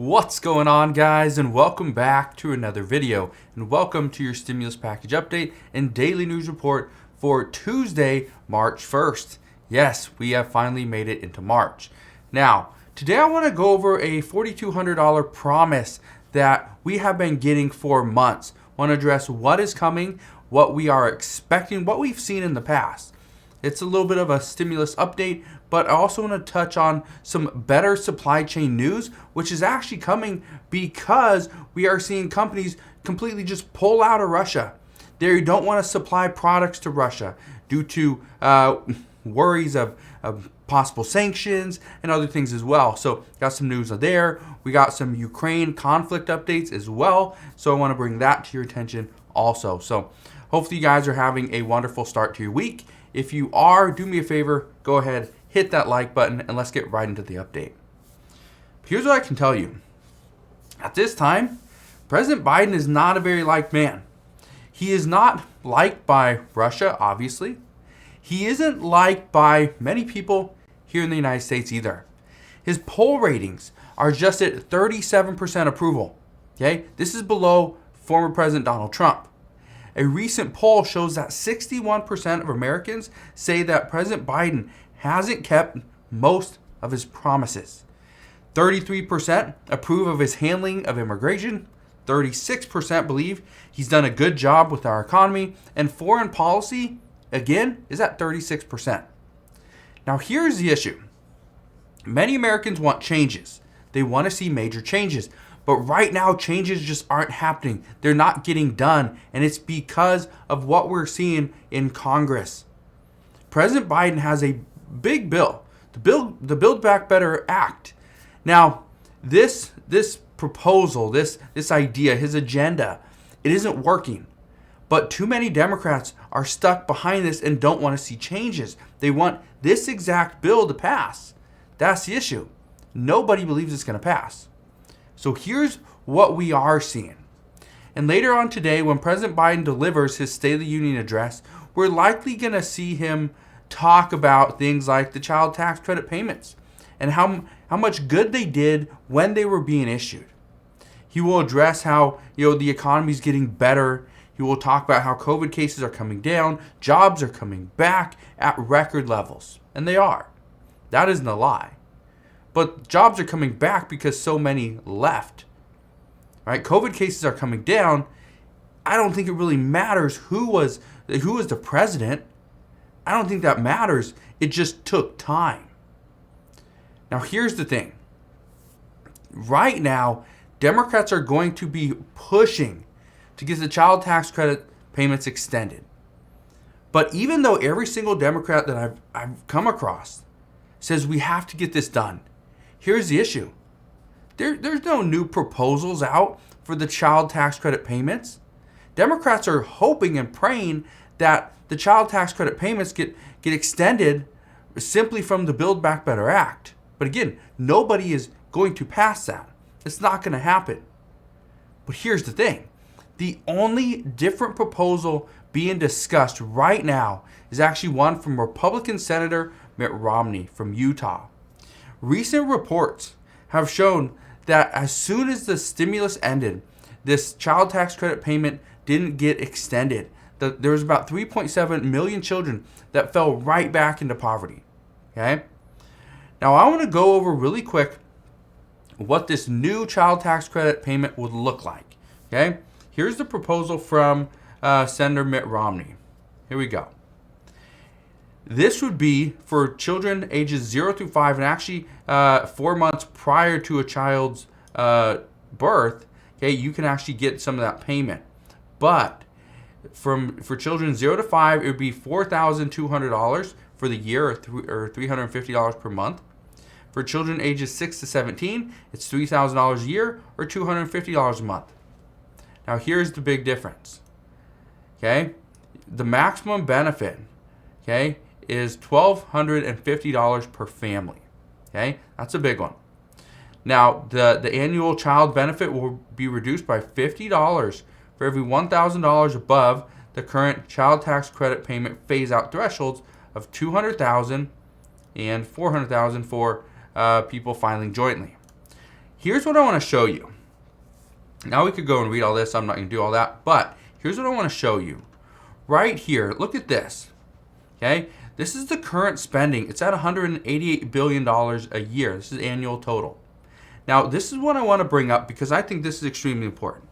What's going on, guys, and welcome back to another video, and welcome to your stimulus package update and daily news report for Tuesday, March 1st. Yes, we have finally made it into March. Now, today I want to go over a $4,200 promise that we have been getting for months. I want to address what is coming, what we are expecting, what we've seen in the past. It's a little bit of a stimulus update, but I also want to touch on some better supply chain news, which is actually coming because we are seeing companies completely just pull out of Russia. They don't want to supply products to Russia due to worries of possible sanctions and other things as well. So got some news there. We got some Ukraine conflict updates as well. So I want to bring that to your attention also. So hopefully you guys are having a wonderful start to your week. If you are, do me a favor, go ahead, hit that like button, and let's get right into the update. Here's what I can tell you. At this time, President Biden is not a very liked man. He is not liked by Russia, obviously. He isn't liked by many people here in the United States either. His poll ratings are just at 37% approval. Okay? This is below former President Donald Trump. A recent poll shows that 61% of Americans say that President Biden hasn't kept most of his promises. 33% approve of his handling of immigration. 36% believe he's done a good job with our economy. And foreign policy, again, is at 36%. Now, here's the issue. Many Americans want changes. They want to see major changes. But right now, changes just aren't happening. They're not getting done. And it's because of what we're seeing in Congress. President Biden has a big bill, the Build Back Better Act. Now, this proposal, this idea, his agenda, it isn't working. But too many Democrats are stuck behind this and don't want to see changes. They want this exact bill to pass. That's the issue. Nobody believes it's going to pass. So here's what we are seeing. And later on today, when President Biden delivers his State of the Union address, we're likely going to see him talk about things like the child tax credit payments and how much good they did when they were being issued. He will address how the economy is getting better. He will talk about how COVID cases are coming down, jobs are coming back at record levels, and they are. That isn't a lie. But jobs are coming back because so many left. Right? COVID cases are coming down. I don't think it really matters who was the president. I don't think that matters. It just took time. Now, here's the thing. Right now, Democrats are going to be pushing to get the child tax credit payments extended. But even though every single Democrat that I've come across says we have to get this done, here's the issue. There's no new proposals out for the child tax credit payments. Democrats are hoping and praying that the child tax credit payments get extended simply from the Build Back Better Act. But again, nobody is going to pass that. It's not going to happen. But here's the thing. The only different proposal being discussed right now is actually one from Republican Senator Mitt Romney from Utah. Recent reports have shown that as soon as the stimulus ended, this child tax credit payment didn't get extended. There was about 3.7 million children that fell right back into poverty. Okay? Now, I want to go over really quick what this new child tax credit payment would look like. Okay? Here's the proposal from Senator Mitt Romney. Here we go. This would be for children ages 0 through 5 and actually 4 months prior to a child's birth. Okay, you can actually get some of that payment. But for children 0 to 5, it would be $4,200 for the year or $350 per month. For children ages 6 to 17, it's $3,000 a year or $250 a month. Now here's the big difference. Okay, the maximum benefit, okay, is $1,250 per family. Okay, that's a big one. Now the annual child benefit will be reduced by $50 for every $1,000 above the current child tax credit payment phase-out thresholds of $200,000 and $400,000 for people filing jointly. Here's what I want to show you. Now we could go and read all this. I'm not going to do all that. But here's what I want to show you. Right here, look at this. Okay, this is the current spending. It's at $188 billion a year. This is annual total. Now, this is what I want to bring up because I think this is extremely important.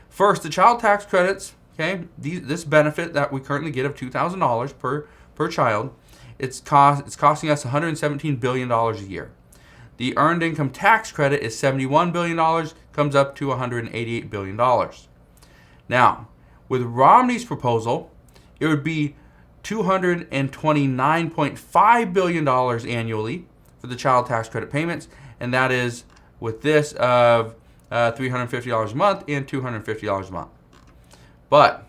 First, the child tax credits, okay, this benefit that we currently get of $2,000 per child, it's costing us $117 billion a year. The earned income tax credit is $71 billion, comes up to $188 billion. Now, with Romney's proposal, it would be $229.5 billion annually for the child tax credit payments, and that is with this of $350 a month and $250 a month. But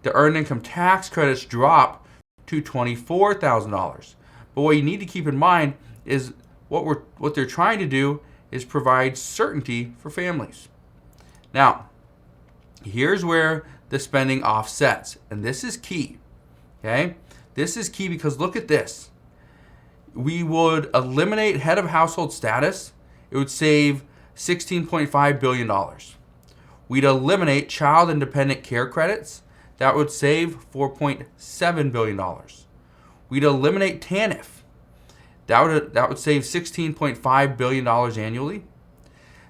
the earned income tax credits drop to $24,000. But what you need to keep in mind is what they're trying to do is provide certainty for families. Now, here's where the spending offsets, and this is key. Okay? This is key because look at this. We would eliminate head of household status. It would save $16.5 billion. We'd eliminate child and dependent care credits. That would save $4.7 billion. We'd eliminate TANF. That would save $16.5 billion annually.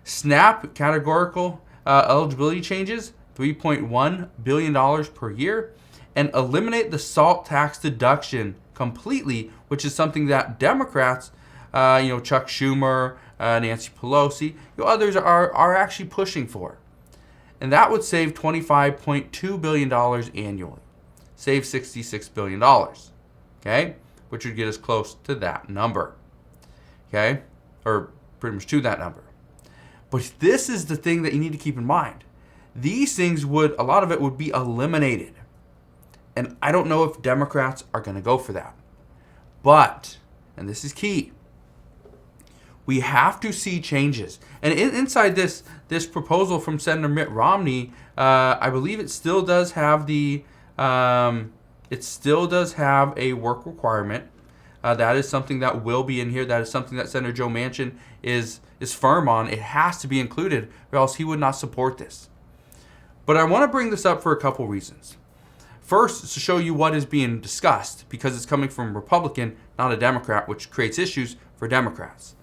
SNAP categorical eligibility changes, $3.1 billion per year. And eliminate the SALT tax deduction completely, which is something that Democrats, Chuck Schumer, Nancy Pelosi, others are actually pushing for. And that would save $25.2 billion annually. Save $66 billion. Okay? Which would get us close to that number. Okay? Or pretty much to that number. But this is the thing that you need to keep in mind. These things a lot of it would be eliminated. And I don't know if Democrats are going to go for that. But, and this is key, we have to see changes. And inside this proposal from Senator Mitt Romney, I believe it still does have a work requirement. That is something that will be in here. That is something that Senator Joe Manchin is firm on. It has to be included, or else he would not support this. But I want to bring this up for a couple reasons. First, to show you what is being discussed, because it's coming from a Republican, not a Democrat, which creates issues for Democrats.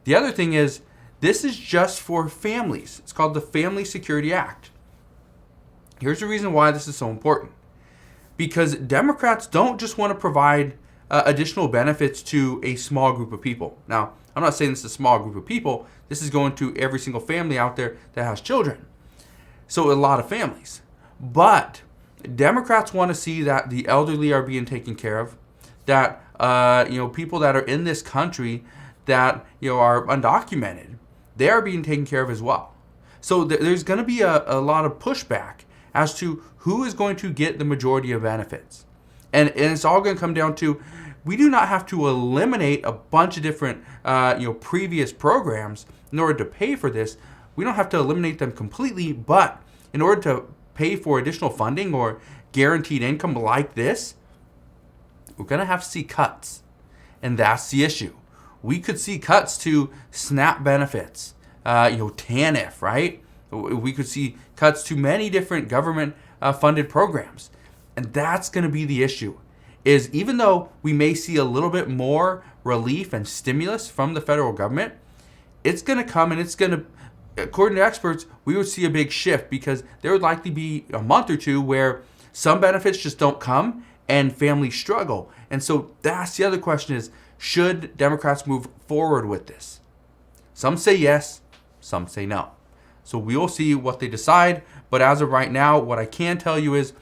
The other thing is, this is just for families. It's called the Family Security Act. Here's the reason why this is so important. Because Democrats don't just want to provide additional benefits to a small group of people. Now, I'm not saying this is a small group of people. This is going to every single family out there that has children. So a lot of families. But Democrats want to see that the elderly are being taken care of, that people that are in this country that are undocumented, they are being taken care of as well. So there's going to be a lot of pushback as to who is going to get the majority of benefits, and it's all going to come down to, we do not have to eliminate a bunch of different previous programs in order to pay for this. We don't have to eliminate them completely, but in order to pay for additional funding or guaranteed income like this, we're going to have to see cuts. And that's the issue. We could see cuts to SNAP benefits, TANF, right? We could see cuts to many different government funded programs. And that's going to be the issue, is even though we may see a little bit more relief and stimulus from the federal government, it's going to come and it's going to, according to experts, we would see a big shift, because there would likely be a month or two where some benefits just don't come and families struggle. And so that's the other question, is, should Democrats move forward with this? Some say yes, some say no. So we will see what they decide. But as of right now, what I can tell you is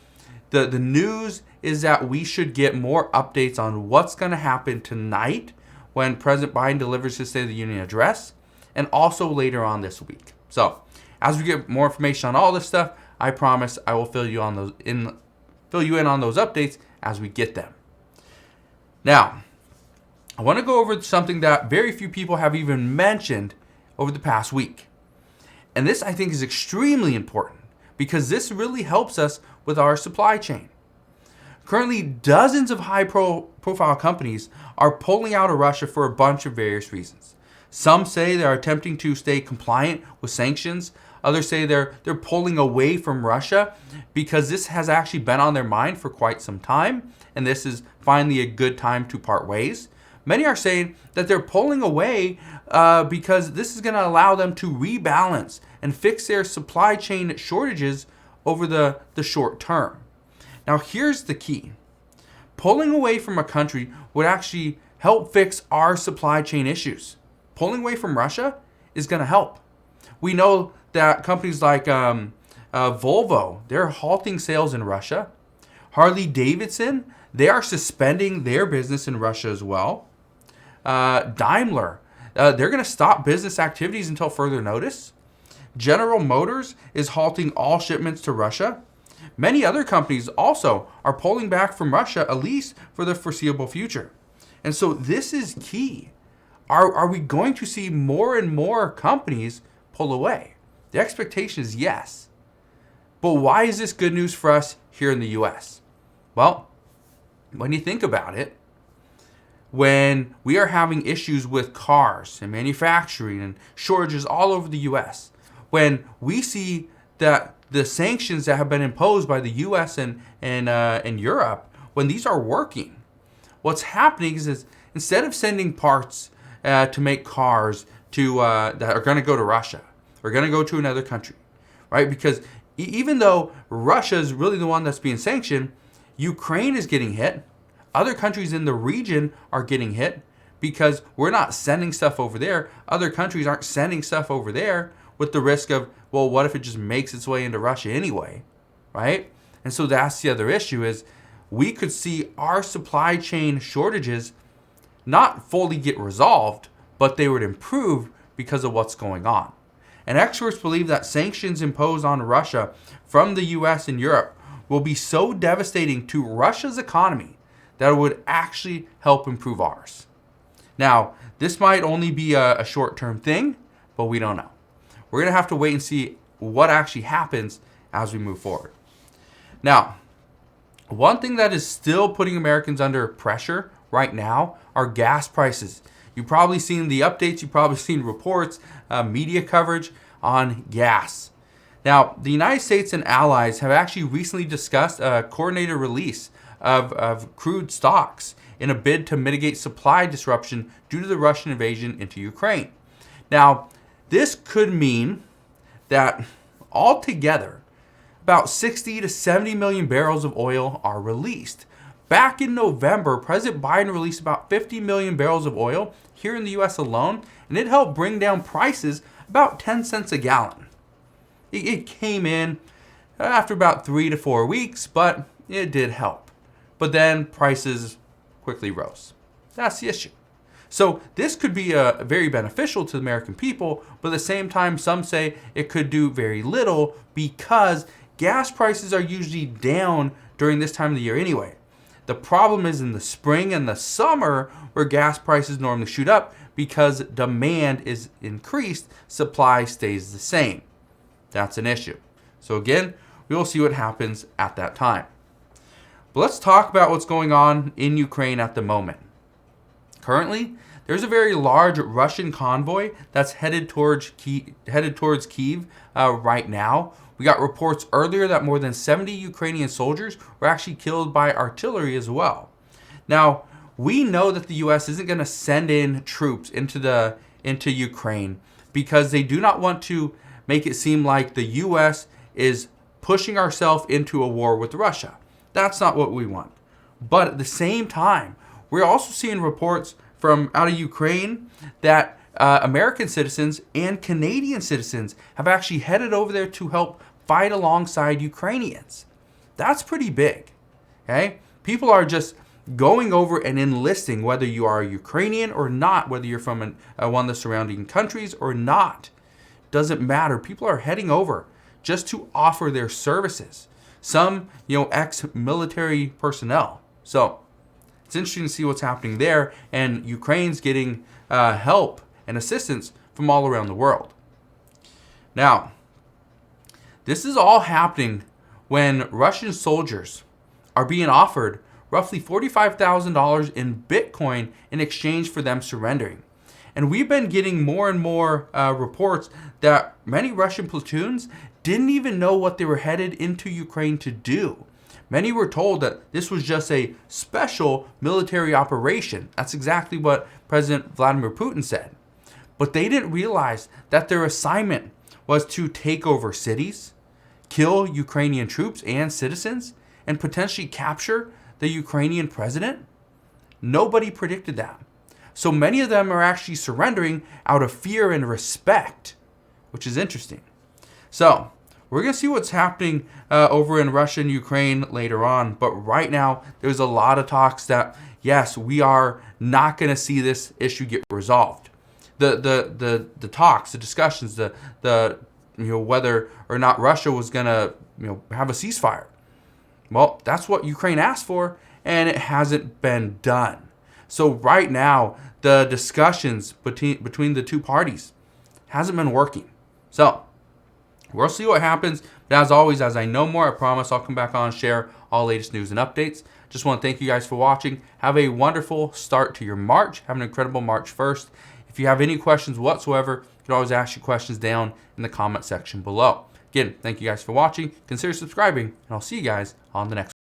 the news is that we should get more updates on what's going to happen tonight when President Biden delivers his State of the Union address, and also later on this week. So, as we get more information on all this stuff, I promise I will fill you in on those updates as we get them. Now, I want to go over something that very few people have even mentioned over the past week. And this, I think, is extremely important, because this really helps us with our supply chain. Currently, dozens of high-profile companies are pulling out of Russia for a bunch of various reasons. Some say they're attempting to stay compliant with sanctions. Others say they're pulling away from Russia because this has actually been on their mind for quite some time, and this is finally a good time to part ways. Many are saying that they're pulling away because this is going to allow them to rebalance and fix their supply chain shortages over the short term. Now, here's the key. Pulling away from a country would actually help fix our supply chain issues. Pulling away from Russia is going to help. We know that companies like Volvo, they're halting sales in Russia. Harley-Davidson, they are suspending their business in Russia as well. Daimler, they're going to stop business activities until further notice. General Motors is halting all shipments to Russia. Many other companies also are pulling back from Russia, at least for the foreseeable future. And so this is key. Are we going to see more and more companies pull away? The expectation is yes. But why is this good news for us here in the US? Well, when you think about it, when we are having issues with cars and manufacturing and shortages all over the US, when we see that the sanctions that have been imposed by the US and Europe, when these are working, what's happening is instead of sending parts to make cars that are going to go to Russia or going to go to another country, right? Because even though Russia is really the one that's being sanctioned, Ukraine is getting hit. Other countries in the region are getting hit because we're not sending stuff over there. Other countries aren't sending stuff over there with the risk of, well, what if it just makes its way into Russia anyway, right? And so that's the other issue is we could see our supply chain shortages not fully get resolved, but they would improve because of what's going on. And experts believe that sanctions imposed on Russia from the US and Europe will be so devastating to Russia's economy that it would actually help improve ours. Now, this might only be a short-term thing, but we don't know. We're going to have to wait and see what actually happens as we move forward. Now, one thing that is still putting Americans under pressure right now are gas prices. You've probably seen the updates, you've probably seen reports, media coverage on gas. Now, the United States and allies have actually recently discussed a coordinated release of crude stocks in a bid to mitigate supply disruption due to the Russian invasion into Ukraine. Now, this could mean that altogether, about 60 to 70 million barrels of oil are released. Back in November, President Biden released about 50 million barrels of oil here in the US alone, and it helped bring down prices about 10 cents a gallon. It came in after about 3 to 4 weeks, but it did help. But then prices quickly rose. That's the issue. So this could be very beneficial to the American people, but at the same time, some say it could do very little because gas prices are usually down during this time of the year anyway. The problem is in the spring and the summer where gas prices normally shoot up because demand is increased, supply stays the same. That's an issue. So again, we will see what happens at that time. But let's talk about what's going on in Ukraine at the moment. Currently, there's a very large Russian convoy that's headed towards Kyiv right now. We got reports earlier that more than 70 Ukrainian soldiers were actually killed by artillery as well. Now, we know that the U.S. isn't going to send in troops into Ukraine because they do not want to make it seem like the U.S. is pushing ourselves into a war with Russia. That's not what we want. But at the same time, we're also seeing reports from out of Ukraine that American citizens and Canadian citizens have actually headed over there to help fight alongside Ukrainians. That's pretty big. Okay? People are just going over and enlisting, whether you are a Ukrainian or not, whether you're from one of the surrounding countries or not. Doesn't matter. People are heading over just to offer their services. Some, ex-military personnel. So it's interesting to see what's happening there, and Ukraine's getting help and assistance from all around the world. Now, this is all happening when Russian soldiers are being offered roughly $45,000 in Bitcoin in exchange for them surrendering. And we've been getting more and more reports that many Russian platoons didn't even know what they were headed into Ukraine to do. Many were told that this was just a special military operation. That's exactly what President Vladimir Putin said. But they didn't realize that their assignment was to take over cities, kill Ukrainian troops and citizens, and potentially capture the Ukrainian president. Nobody predicted that. So many of them are actually surrendering out of fear and respect, which is interesting. So we're going to see what's happening over in Russia and Ukraine later on. But right now, there's a lot of talks that, yes, we are not going to see this issue get resolved. The talks, the discussions, whether or not Russia was going to have a ceasefire. Well, that's what Ukraine asked for, and it hasn't been done. So right now, the discussions between the two parties hasn't been working. So we'll see what happens. But as always, as I know more, I promise I'll come back on and share all latest news and updates. Just want to thank you guys for watching. Have a wonderful start to your March. Have an incredible March 1st. If you have any questions whatsoever, you can always ask your questions down in the comment section below. Again, thank you guys for watching. Consider subscribing, and I'll see you guys on the next one.